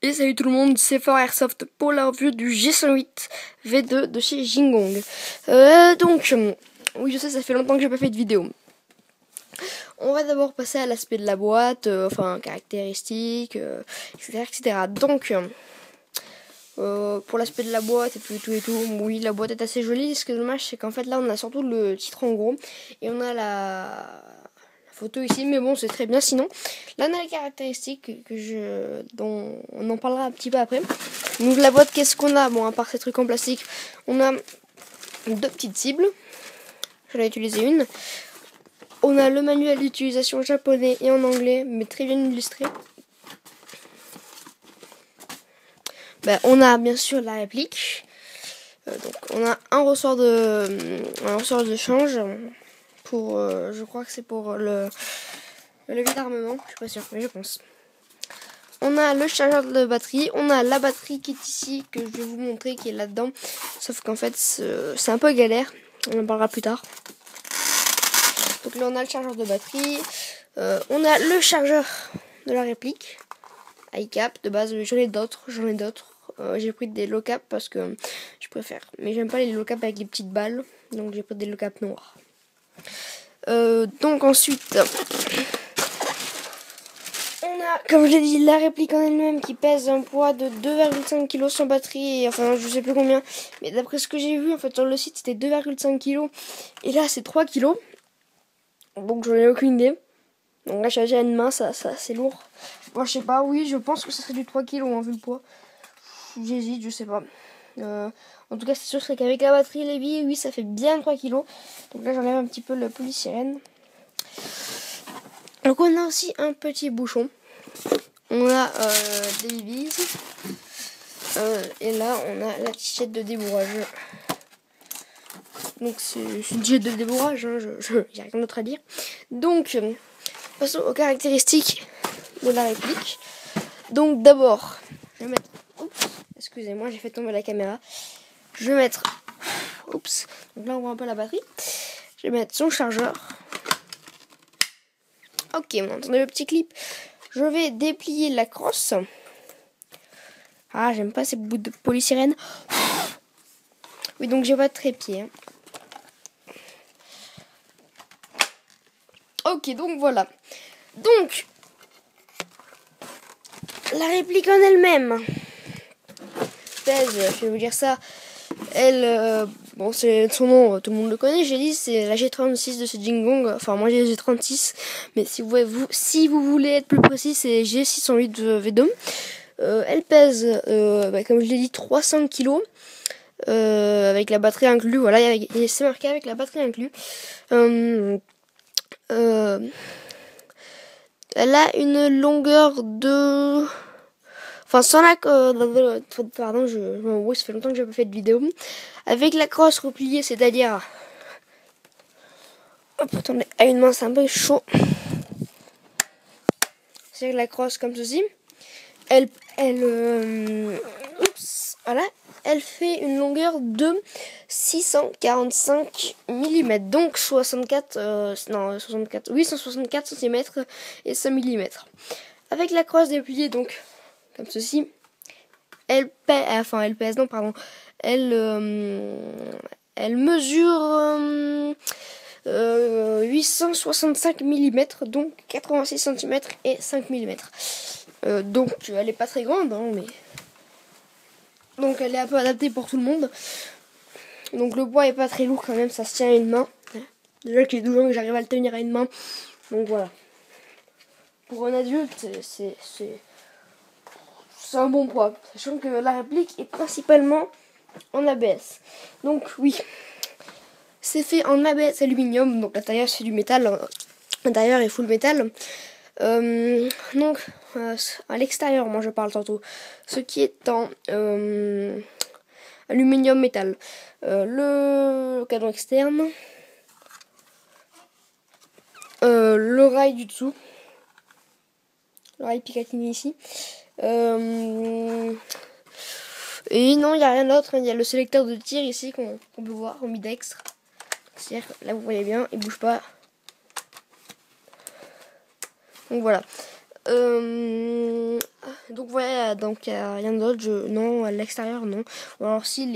Et salut tout le monde, c'est Fort Airsoft pour la review du G108 V2 de chez Jingong. Oui je sais, ça fait longtemps que j'ai pas fait de vidéo. On va d'abord passer à l'aspect de la boîte, caractéristiques, etc. etc. Pour l'aspect de la boîte et tout, oui la boîte est assez jolie. Ce qui est dommage c'est qu'en fait là on a surtout le titre en gros et on a la photo ici, mais bon c'est très bien sinon. Là on a les caractéristiques dont on en parlera un petit peu après. Donc la boîte, qu'est-ce qu'on a? Bon, à part ces trucs en plastique, on a deux petites cibles. J'en ai utilisé une. On a le manuel d'utilisation japonais et en anglais, mais très bien illustré. On a bien sûr la réplique. Donc on a un ressort de change pour, je crois que c'est pour le levier d'armement. Je suis pas sûre, mais je pense. On a le chargeur de batterie, on a la batterie qui est ici, que je vais vous montrer, qui est là-dedans. Sauf qu'en fait, c'est un peu galère. On en parlera plus tard. Donc là, on a le chargeur de batterie. On a le chargeur de la réplique. iCap, de base, j'en ai d'autres. J'ai pris des low cap parce que je préfère. Mais j'aime pas les low cap avec les petites balles. Donc j'ai pris des low cap noirs. Donc ensuite... On a, comme je l'ai dit, la réplique en elle-même qui pèse un poids de 2,5 kg sans batterie, enfin je sais plus combien, mais d'après ce que j'ai vu en fait sur le site c'était 2,5 kg et là c'est 3 kg, donc j'en ai aucune idée. Donc là charger à une main ça c'est lourd. Moi je sais pas, oui je pense que ça serait du 3 kg vu le poids. J'hésite, je sais pas. En tout cas c'est sûr qu'avec la batterie et les billes, oui ça fait bien 3 kg. Donc là j'enlève un petit peu le polystyrène. Donc on a aussi un petit bouchon. On a des billes. Et là on a la tichette de débourrage. Donc c'est une tichette de débourrage, hein, y a rien d'autre à dire. Donc passons aux caractéristiques de la réplique. Donc d'abord, je vais mettre... Oups, excusez-moi, j'ai fait tomber la caméra. Je vais mettre... Oups, donc là on voit un peu la batterie. Je vais mettre son chargeur. Ok, on entend le petit clip. Je vais déplier la crosse. Ah, j'aime pas ces bouts de polystyrène. Oui, donc j'ai pas de trépied. Hein. Ok, donc voilà. Donc, la réplique en elle-même pèse, je vais vous dire ça, bon c'est son nom, tout le monde le connaît, j'ai dit, c'est la G36 de ce Jingong, enfin moi j'ai la G36, mais si vous voulez être plus précis, c'est G608 V2. Elle pèse, comme je l'ai dit, 300 kg, avec la batterie inclue, voilà, c'est marqué avec la batterie inclue. Elle a une longueur de... Enfin, sans la... pardon, oui, ça fait longtemps que j'ai pas fait de vidéo. Avec la crosse repliée, c'est-à-dire... Hop, attendez, à une main, c'est un peu chaud. C'est la crosse comme ceci. Voilà. Elle fait une longueur de 645 mm, donc 164 cm et 5 mm. Avec la crosse dépliée, donc comme ceci, elle mesure 865 mm, donc 86 cm et 5 mm. Donc elle est pas très grande, hein, mais donc elle est un peu adaptée pour tout le monde. Donc le poids est pas très lourd quand même, ça se tient à une main. Déjà qu'il y a 12 ans que j'arrive à le tenir à une main. Donc voilà. Pour un adulte, c'est un bon poids. Sachant que la réplique est principalement en ABS. Donc oui, c'est fait en ABS aluminium. Donc l'intérieur c'est du métal. L'intérieur est full métal. Donc à l'extérieur, moi je parle tantôt. Ce qui est en aluminium métal. Le cadran externe. Le rail du dessous. Le rail Picatinny ici. Et non, il n'y a rien d'autre. Il y a le sélecteur de tir ici qu'on peut voir, ambidextre. C'est-à-dire que là, vous voyez bien, il bouge pas. Donc voilà. Donc voilà, donc rien d'autre, non, à l'extérieur non. Ou alors si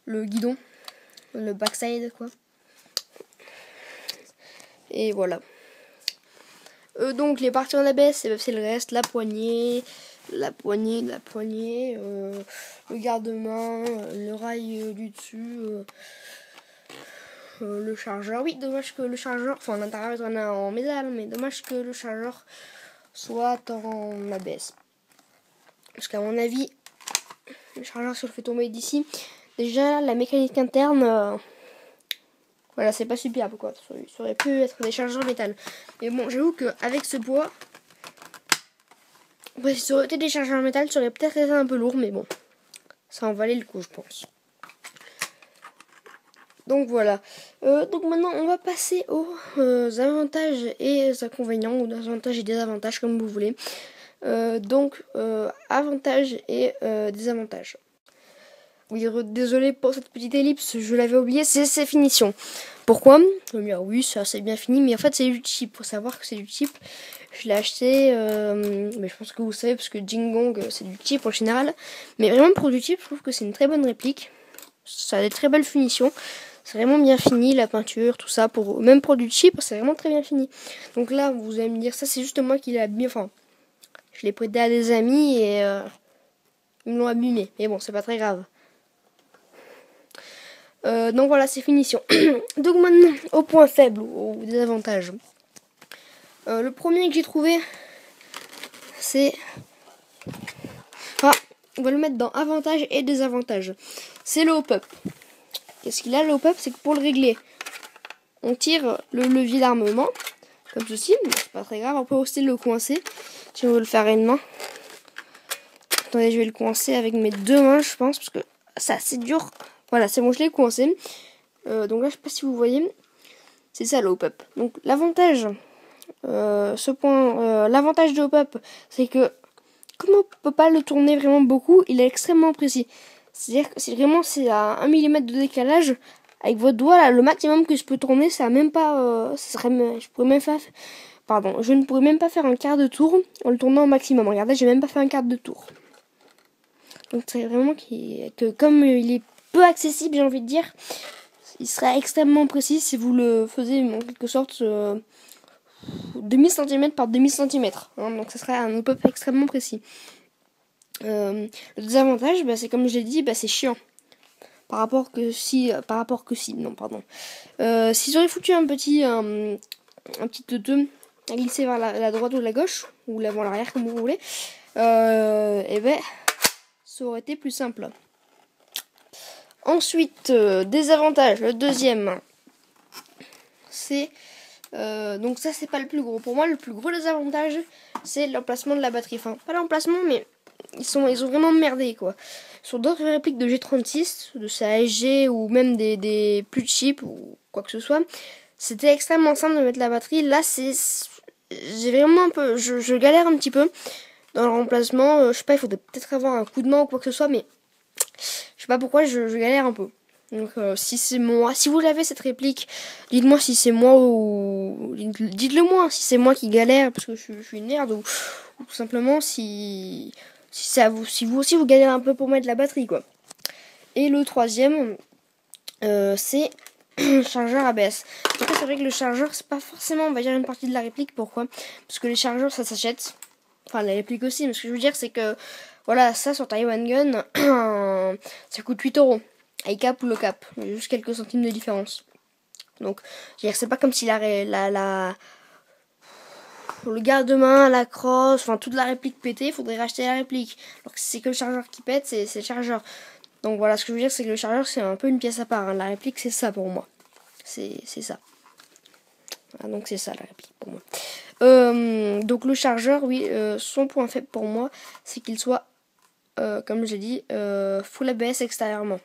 le guidon, le backside quoi. Et voilà. Donc les parties en ABS, c'est le reste, la poignée, le garde-main, le rail du dessus, le chargeur. Oui, dommage que le chargeur, enfin l'intérieur on a en métal, mais dommage que le chargeur soit en ABS. Parce qu'à mon avis, le chargeur, si on le fait tomber d'ici, déjà la mécanique interne, voilà, c'est pas superbe quoi. Ça aurait pu être des chargeurs métal. Mais bon, j'avoue qu'avec ce poids, ouais, si ça aurait été des chargeurs métal, ça aurait peut-être été un peu lourd, mais bon, ça en valait le coup, je pense. Donc voilà. Donc maintenant, on va passer aux avantages et inconvénients, ou avantages et désavantages, comme vous voulez. Avantages et désavantages. Oui, désolé pour cette petite ellipse, je l'avais oublié, c'est ses finitions. Pourquoi ? Oui, ça c'est bien fini, mais en fait c'est du cheap. Faut savoir que c'est du cheap. Je l'ai acheté, mais je pense que vous savez, parce que Jingong c'est du cheap en général. Mais vraiment pour du cheap, je trouve que c'est une très bonne réplique. Ça a des très belles finitions. C'est vraiment bien fini, la peinture, tout ça. Même pour du cheap, c'est vraiment très bien fini. Donc là, vous allez me dire, ça c'est juste moi qui l'ai abîmé. Enfin, je l'ai prêté à des amis et ils me l'ont abîmé. Mais bon, c'est pas très grave. Donc voilà, c'est finition. Donc maintenant, au point faible, au désavantage. Le premier que j'ai trouvé, c'est... on va le mettre dans avantage et désavantage. C'est le hop-up. Qu'est-ce qu'il a le hop-up ? C'est que pour le régler, on tire le levier d'armement, comme ceci. C'est pas très grave, on peut aussi le coincer. Si on veut le faire à une main. Attendez, je vais le coincer avec mes deux mains, je pense, parce que c'est assez dur. Voilà, c'est bon, je l'ai coincé. Donc là, je sais pas si vous voyez. C'est ça le hop-up. Donc l'avantage, l'avantage du hop-up, c'est que comme on peut pas le tourner vraiment beaucoup, il est extrêmement précis. C'est-à-dire que c'est à 1 mm de décalage. Avec votre doigt, là, le maximum que je peux tourner, ça même pas. Je ne pourrais même pas faire un quart de tour en le tournant au maximum. Regardez, j'ai même pas fait un quart de tour. Donc c'est vraiment que comme il est peu accessible, j'ai envie de dire, il serait extrêmement précis si vous le faisiez en quelque sorte demi cm par demi cm. Donc ça serait un hop-up extrêmement précis. Le désavantage, c'est comme je l'ai dit, c'est chiant. S'ils auraient foutu un petit teuteux à glisser vers la droite ou la gauche, ou l'avant l'arrière comme vous voulez, ça aurait été plus simple. Ensuite, désavantage, le deuxième, c'est donc ça c'est pas le plus gros. Pour moi, le plus gros désavantage, c'est l'emplacement de la batterie. Enfin, pas l'emplacement, mais ils ont vraiment merdé quoi. Sur d'autres répliques de G36, de sa SG ou même des plus cheap ou quoi que ce soit, c'était extrêmement simple de mettre la batterie. Là, j'ai vraiment un peu, je galère un petit peu dans le remplacement. Je sais pas, il faudrait peut-être avoir un coup de main ou quoi que ce soit, mais je sais pas pourquoi je galère un peu. Donc si c'est moi, si vous avez cette réplique, dites-moi si c'est moi ou dites-le moi si c'est moi qui galère parce que je suis une merde ou tout simplement si vous aussi vous galérez un peu pour mettre la batterie quoi. Et le troisième c'est le chargeur ABS. Donc c'est vrai que le chargeur c'est pas forcément on va dire une partie de la réplique. Pourquoi ? Parce que les chargeurs ça s'achète. Enfin la réplique aussi, mais ce que je veux dire c'est que voilà, ça sur Taiwan Gun ça coûte 8€. High cap ou low cap, il y a juste quelques centimes de différence. Donc, c'est pas comme si le garde-main, la crosse, enfin toute la réplique pétée, il faudrait racheter la réplique. Alors que si c'est que le chargeur qui pète, c'est le chargeur. Donc voilà, ce que je veux dire, c'est que le chargeur c'est un peu une pièce à part. La réplique c'est ça pour moi. C'est ça. Voilà, donc c'est ça la réplique pour moi. Donc le chargeur, oui, son point faible pour moi, c'est qu'il soit, comme j'ai dit, full ABS extérieurement.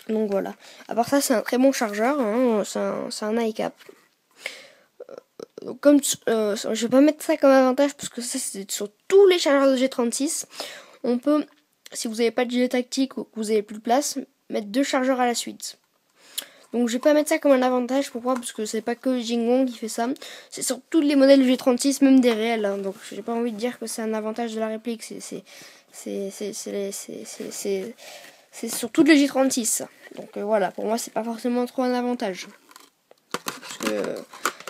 Donc voilà. À part ça, c'est un très bon chargeur. C'est un high cap. Je vais pas mettre ça comme avantage parce que ça c'est sur tous les chargeurs de G36. On peut, si vous n'avez pas de gilet tactique ou que vous avez plus de place, mettre 2 chargeurs à la suite. Donc je vais pas mettre ça comme un avantage. Pourquoi? Parce que c'est pas que Jingwon qui fait ça. C'est sur tous les modèles G36, même des réels. Hein. Donc j'ai pas envie de dire que c'est un avantage de la réplique. C'est sur toutes les G36. Donc voilà, pour moi c'est pas forcément trop un avantage. Parce que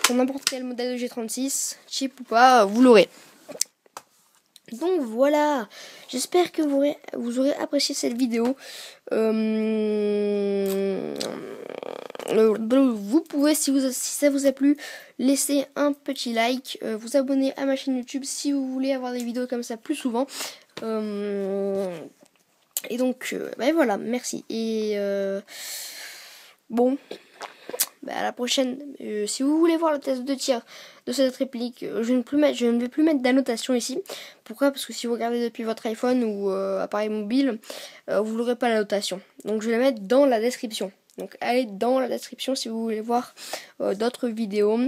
sur n'importe quel modèle de G36, cheap ou pas, vous l'aurez. Donc voilà, j'espère que vous aurez apprécié cette vidéo. Vous pouvez, si ça vous a plu, laisser un petit like, vous abonner à ma chaîne YouTube si vous voulez avoir des vidéos comme ça plus souvent. Et donc, voilà, merci. Et bon, à la prochaine. Si vous voulez voir le test de tir de cette réplique, je ne vais plus mettre d'annotation ici. Pourquoi? Parce que si vous regardez depuis votre iPhone ou appareil mobile, vous n'aurez pas la notation. Donc je vais la mettre dans la description. Donc allez dans la description si vous voulez voir d'autres vidéos.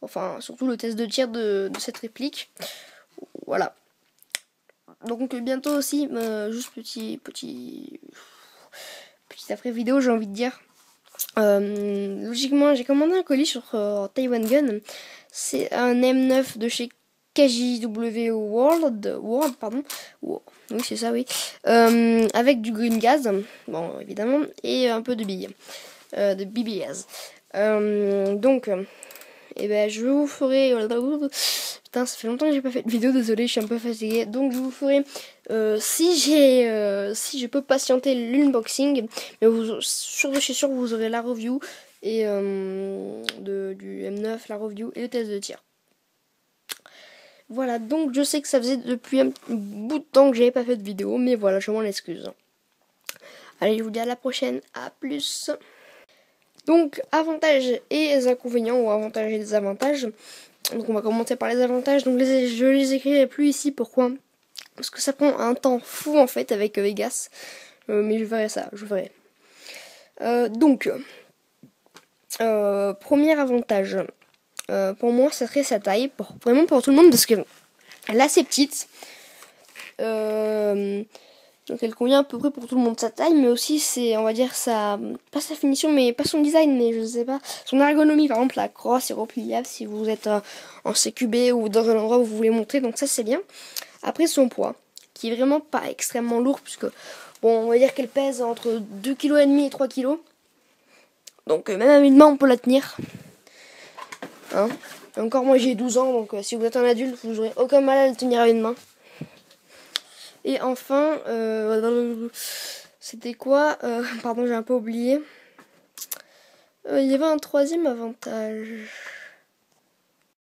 Enfin, surtout le test de tir de cette réplique. Voilà. Donc bientôt aussi, juste petit après vidéo, j'ai envie de dire. Logiquement, j'ai commandé un colis sur Taiwan Gun. C'est un M9 de chez KJW World, pardon. Wow. Oui, c'est ça, oui. Avec du green gas, bon, évidemment, et un peu de billes, de BBS. Donc, je vous ferai. Putain, ça fait longtemps que j'ai pas fait de vidéo, désolé, je suis un peu fatiguée. Donc je vous ferai si je peux patienter l'unboxing, mais je suis sûr que vous aurez la review et du M9, la review et le test de tir. Voilà, donc je sais que ça faisait depuis un bout de temps que j'avais pas fait de vidéo, mais voilà, je m'en excuse. Allez, je vous dis à la prochaine, à plus. Donc, avantages et inconvénients, ou avantages et désavantages. Donc on va commencer par les avantages. Donc je les écrirai plus ici. Pourquoi? Parce que ça prend un temps fou en fait avec Vegas. Mais je verrai ça, je verrai. Premier avantage. Pour moi, ça serait sa taille. Vraiment pour tout le monde parce que elle est assez petite. Donc elle convient à peu près pour tout le monde, sa taille, mais aussi c'est, on va dire, pas sa finition, mais pas son design, mais je sais pas, son ergonomie, par exemple la crosse est repliable si vous êtes en CQB ou dans un endroit où vous voulez monter, donc ça c'est bien. Après son poids, qui est vraiment pas extrêmement lourd, puisque, bon, on va dire qu'elle pèse entre 2,5 kg et 3 kg. Donc même à une main on peut la tenir. Hein. Encore moi j'ai 12 ans, donc si vous êtes un adulte, vous n'aurez aucun mal à la tenir à une main. Et enfin, c'était quoi? Pardon, j'ai un peu oublié. Il y avait un troisième avantage.